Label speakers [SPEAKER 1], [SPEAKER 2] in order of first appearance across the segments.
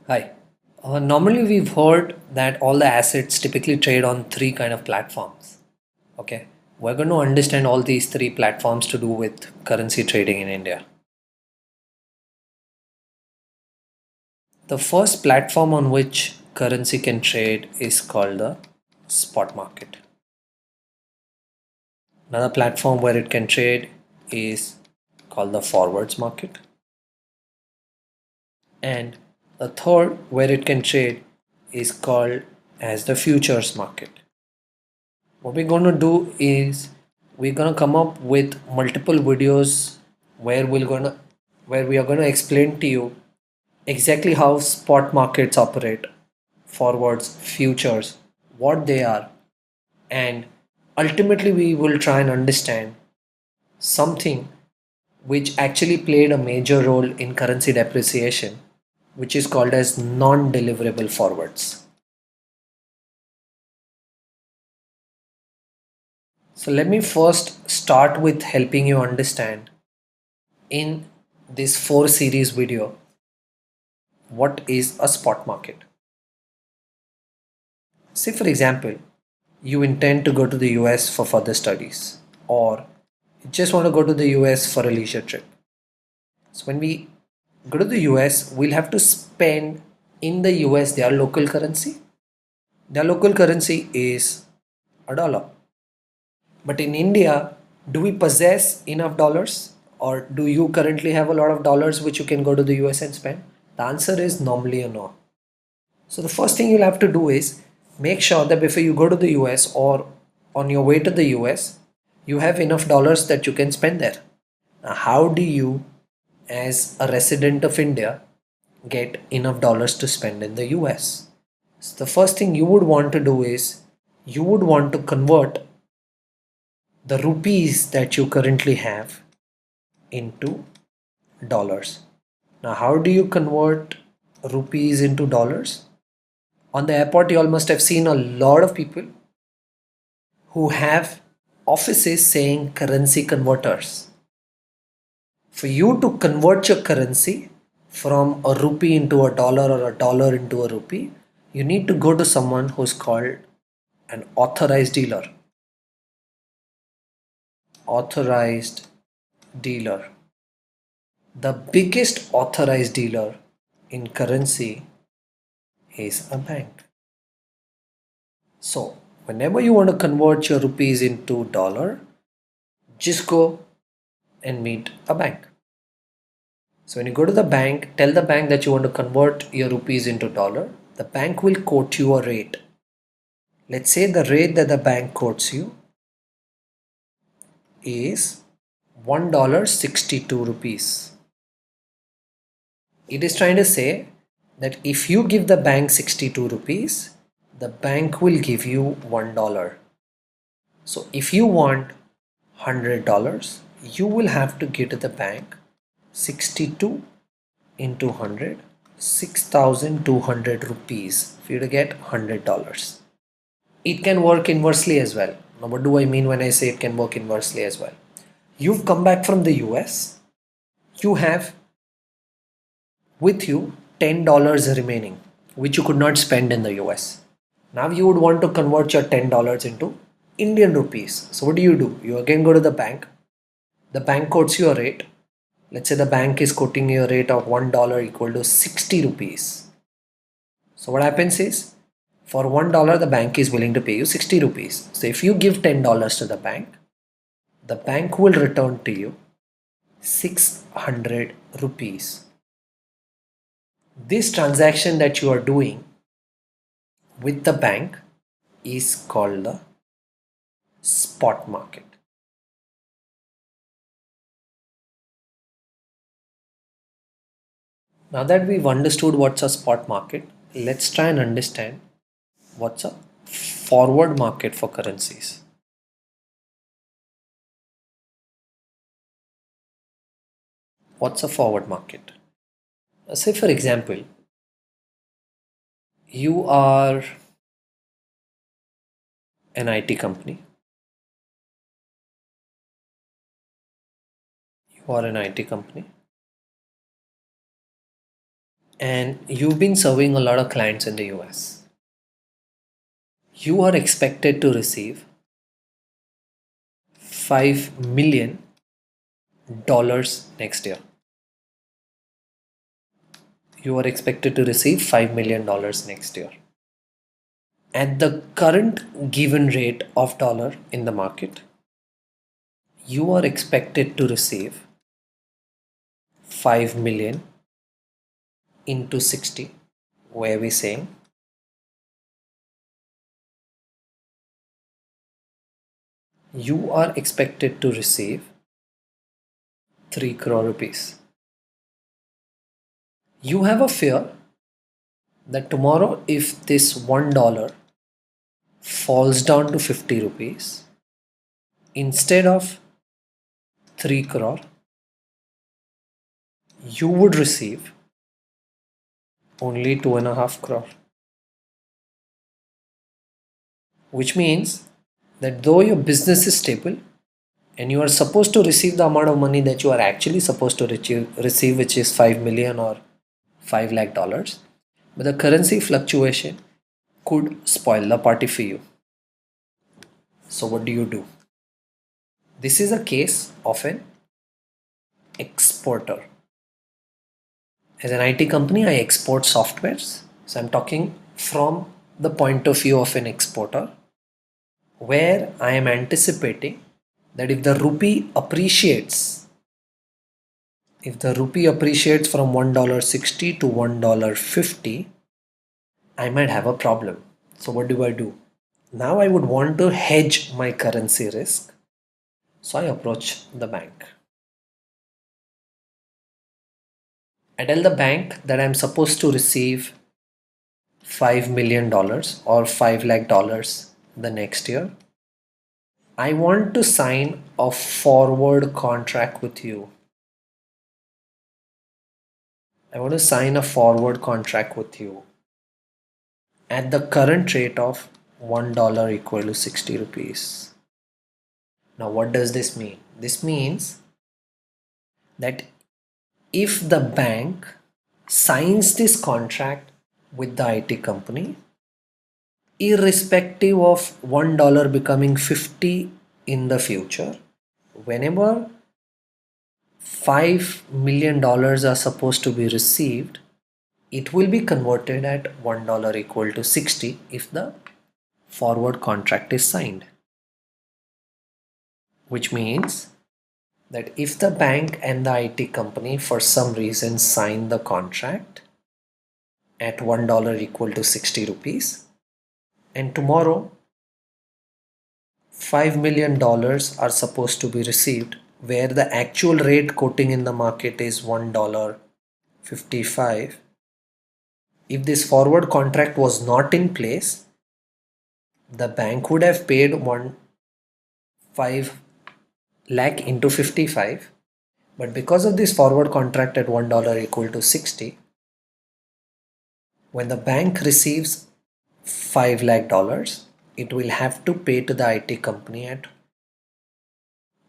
[SPEAKER 1] Hi. Normally, we've heard that all the assets typically trade on three kind of platforms. Okay, we're going to understand all these three platforms to do with currency trading in India. The first platform on which currency can trade is called the spot market. Another platform where it can trade is called the forwards market. And the third where it can trade is called as the futures market. What we're going to do is we're going to come up with multiple videos where we are going to explain to you exactly how spot markets operate, forwards, futures, what they are, and ultimately we will try and understand something which actually played a major role in currency depreciation, which is called as non-deliverable forwards. So let me first start with helping you understand in this 4 series video what is a spot market. Say for example, you intend to go to the US for further studies, or you just want to go to the US for a leisure trip. So when we go to the US, we'll have to spend in the US their local currency. Their local currency is a dollar. But in India, do we possess enough dollars, or do you currently have a lot of dollars which you can go to the US and spend? The answer is normally a no. So the first thing you'll have to do is make sure that before you go to the US or on your way to the US, you have enough dollars that you can spend there. Now, how do you, as a resident of India, get enough dollars to spend in the US? So the first thing you would want to do is you would want to convert the rupees that you currently have into dollars. Now, how do you convert rupees into dollars? On the airport, you all must have seen a lot of people who have offices saying currency converters. For you to convert your currency from a rupee into a dollar or a dollar into a rupee, you need to go to someone who's called an authorized dealer. Authorized dealer. The biggest authorized dealer in currency is a bank. So, whenever you want to convert your rupees into dollar, just go and meet a bank. So, when you go to the bank, tell the bank that you want to convert your rupees into dollar. The bank will quote you a rate. Let's say the rate that the bank quotes you is $1.62 rupees. It is trying to say that if you give the bank 62 rupees, the bank will give you $1. So if you want $100, you will have to give to the bank 62 into 100, 6,200 rupees for you to get $100. It can work inversely as well. Now, what do I mean when I say it can work inversely as well? You've come back from the US, you have with you $10 remaining, which you could not spend in the US. Now you would want to convert your $10 into Indian rupees. So what do? You again go to the bank. The bank quotes you a rate. Let's say the bank is quoting you a rate of $1 equal to 60 rupees. So what happens is for $1 the bank is willing to pay you 60 rupees. So if you give $10 to the bank will return to you 600 rupees. This transaction that you are doing with the bank is called the spot market. Now that we've understood what's a spot market, let's try and understand what's a forward market for currencies. What's a forward market? Say for example, you are an IT company. You are an IT company and you've been serving a lot of clients in the US. You are expected to receive $5 million next year. You are expected to receive $5 million next year. At the current given rate of dollar in the market, you are expected to receive 5 million into 60, where we saying you are expected to receive 3 crore rupees. You have a fear that tomorrow if this $1 falls down to 50 rupees, instead of 3 crore, you would receive only 2.5 crore. Which means that though your business is stable and you are supposed to receive the amount of money that you are actually supposed to receive, which is 5 million or 5 lakh dollars, but the currency fluctuation could spoil the party for you. So what do? This is a case of an exporter. As an IT company, I export softwares. So I'm talking from the point of view of an exporter, where I am anticipating that if the rupee appreciates from $1.60 to $1.50, I might have a problem. So what do? Now I would want to hedge my currency risk. So I approach the bank. I tell the bank that I'm supposed to receive $5 million or 5 lakh dollars the next year. I want to sign a forward contract with you. I want to sign a forward contract with you at the current rate of $1 equal to 60 rupees. Now what does this mean? This means that if the bank signs this contract with the IT company, irrespective of $1 becoming 50 in the future, whenever $5 million are supposed to be received, it will be converted at $1 equal to 60 if the forward contract is signed. Which means that if the bank and the IT company for some reason sign the contract at $1 equal to 60 rupees, and tomorrow $5 million are supposed to be received, where the actual rate quoting in the market is $1.55. If this forward contract was not in place, the bank would have paid 5 lakh into 55, but because of this forward contract at $1 equal to 60, when the bank receives 5 lakh dollars, it will have to pay to the IT company at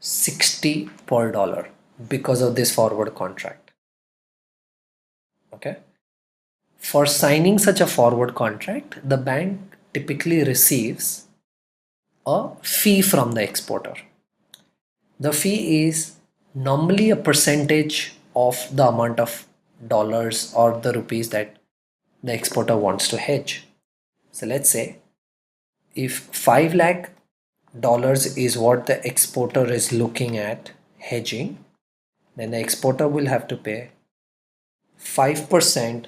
[SPEAKER 1] 60 per dollar because of this forward contract. Okay. For signing such a forward contract, the bank typically receives a fee from the exporter. The fee is normally a percentage of the amount of dollars or the rupees that the exporter wants to hedge. So let's say if 5 lakh dollars is what the exporter is looking at hedging, then the exporter will have to pay 5%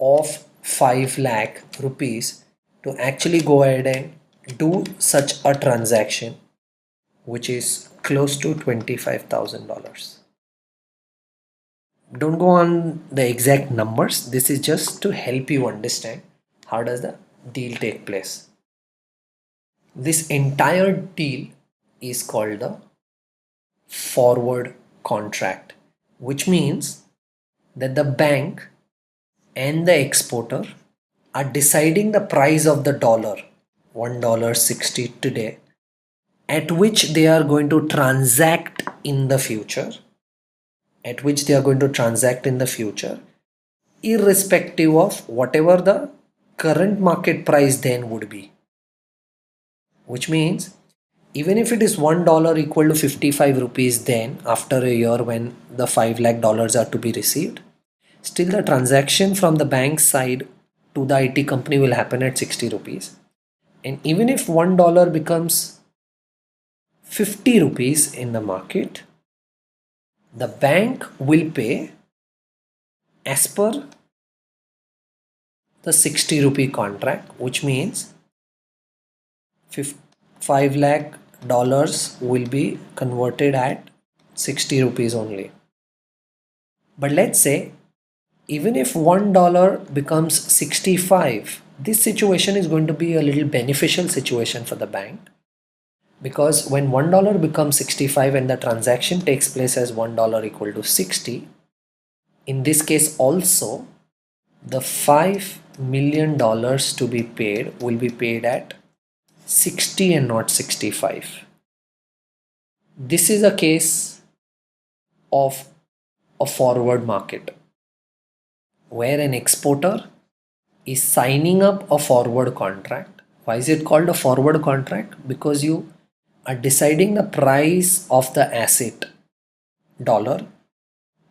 [SPEAKER 1] of 5 lakh rupees to actually go ahead and do such a transaction, which is close to $25,000. Don't go on the exact numbers. This is just to help you understand how does the deal take place. This entire deal is called the forward contract, which means that the bank and the exporter are deciding the price of the dollar, $1.60 today, at which they are going to transact in the future, irrespective of whatever the current market price then would be. Which means even if it is $1 equal to 55 rupees, then after a year when the 5 lakh dollars are to be received, still the transaction from the bank side to the IT company will happen at 60 rupees. And even if $1 becomes 50 rupees in the market, the bank will pay as per the 60 rupee contract, which means 5 lakh dollars will be converted at 60 rupees only. But let's say even if $1 becomes 65, this situation is going to be a little beneficial situation for the bank, because when $1 becomes 65 and the transaction takes place as $1 equal to 60, in this case also the $5 million to be paid will be paid at 60 and not 65. This is a case of a forward market where an exporter is signing up a forward contract. Why is it called a forward contract? Because you are deciding the price of the asset dollar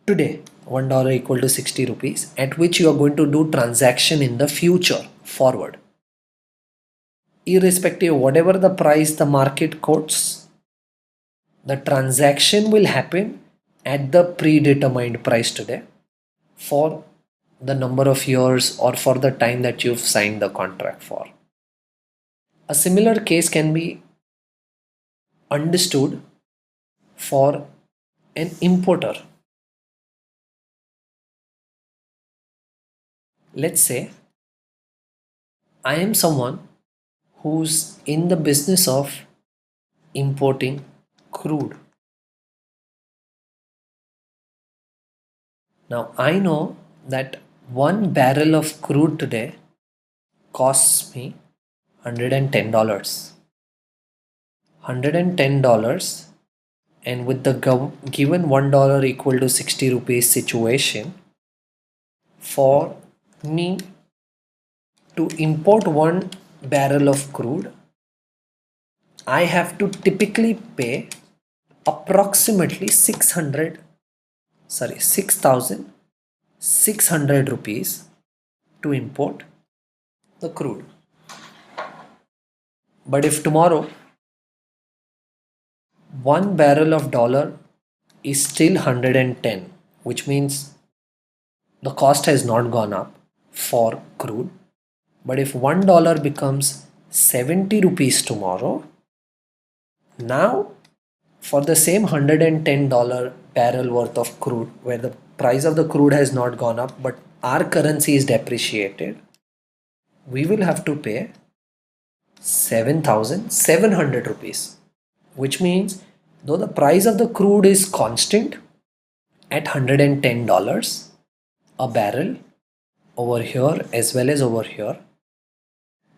[SPEAKER 1] today, $1 equal to 60 rupees, at which you are going to do transaction in the future forward. Irrespective of whatever the price the market quotes, the transaction will happen at the predetermined price today for the number of years or for the time that you've signed the contract for. A similar case can be understood for an importer. Let's say I am someone who's in the business of importing crude. Now I know that one barrel of crude today costs me $110. $110, and with the given $1 equal to 60 rupees situation, for me to import one barrel of crude, I have to typically pay approximately 6,600 rupees to import the crude. But if tomorrow one barrel of dollar is still 110, which means the cost has not gone up for crude, but if $1 becomes 70 rupees tomorrow, now for the same $110 barrel worth of crude, where the price of the crude has not gone up but our currency is depreciated, we will have to pay 7,700 rupees, which means though the price of the crude is constant at $110 a barrel over here as well as over here,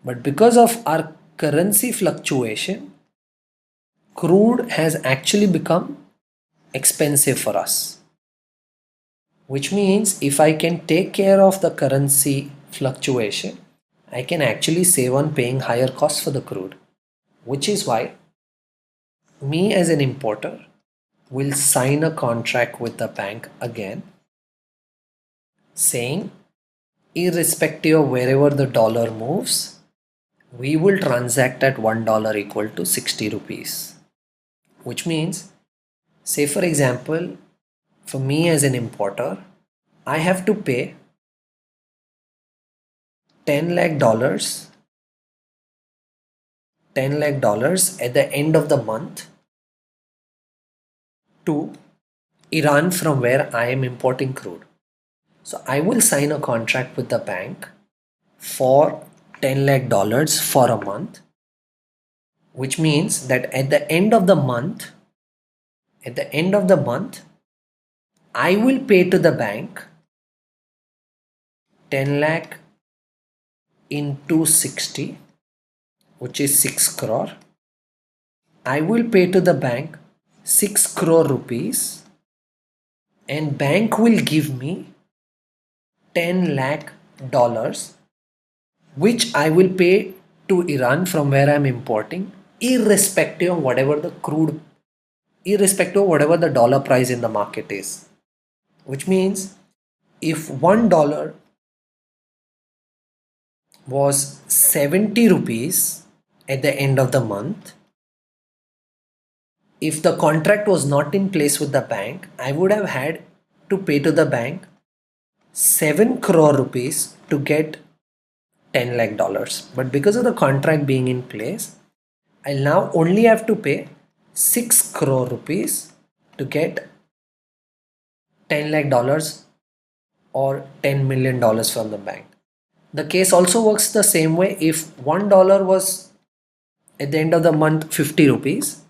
[SPEAKER 1] but because of our currency fluctuation, crude has actually become expensive for us. Which means if I can take care of the currency fluctuation, I can actually save on paying higher costs for the crude. Which is why me as an importer will sign a contract with the bank again, saying irrespective of wherever the dollar moves, we will transact at $1 equal to 60 rupees. Which means, say for example, for me as an importer, I have to pay $10 lakh at the end of the month to Iran, from where I am importing crude. So I will sign a contract with the bank for $10 lakh for a month, which means that at the end of the month, I will pay to the bank 10 lakh into 60, which is 6 crore. I will pay to the bank 6 crore rupees, and bank will give me 10 lakh dollars, which I will pay to Iran from where I'm importing, irrespective of whatever the crude, irrespective of whatever the dollar price in the market is. Which means if $1 was 70 rupees at the end of the month, if the contract was not in place with the bank, I would have had to pay to the bank 7 crore rupees to get 10 lakh dollars. But because of the contract being in place, I'll now only have to pay 6 crore rupees to get 10 lakh dollars or $10 million from the bank. The case also works the same way. If $1 was at the end of the month 50 rupees,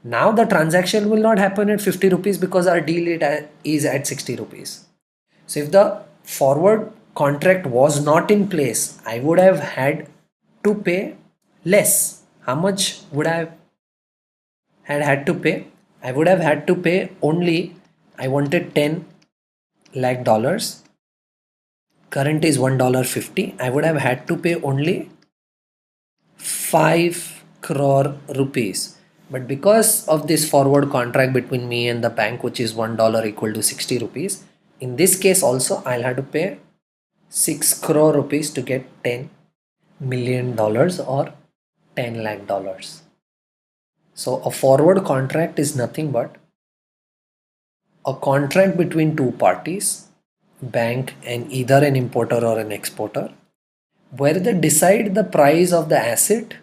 [SPEAKER 1] now the transaction will not happen at 50 rupees because our deal is at 60 rupees. So if the forward contract was not in place, I would have had to pay less. How much would I have had to pay? I would have had to pay only, I wanted 10 lakh dollars. Current is $1.50. I would have had to pay only 5 crore rupees. But because of this forward contract between me and the bank, which is $1 equal to 60 rupees, in this case also I'll have to pay 6 crore rupees to get $10 million or 10 lakh dollars. So a forward contract is nothing but a contract between two parties, bank and either an importer or an exporter, where they decide the price of the asset,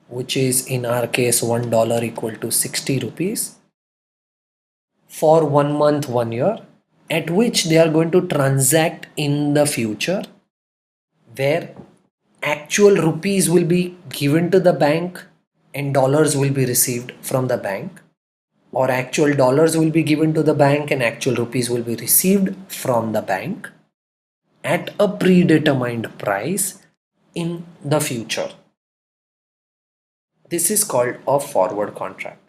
[SPEAKER 1] which is in our case $1 equal to 60 rupees, for 1 month, 1 year, at which they are going to transact in the future, where actual rupees will be given to the bank and dollars will be received from the bank, or actual dollars will be given to the bank and actual rupees will be received from the bank at a predetermined price in the future. This is called a forward contract.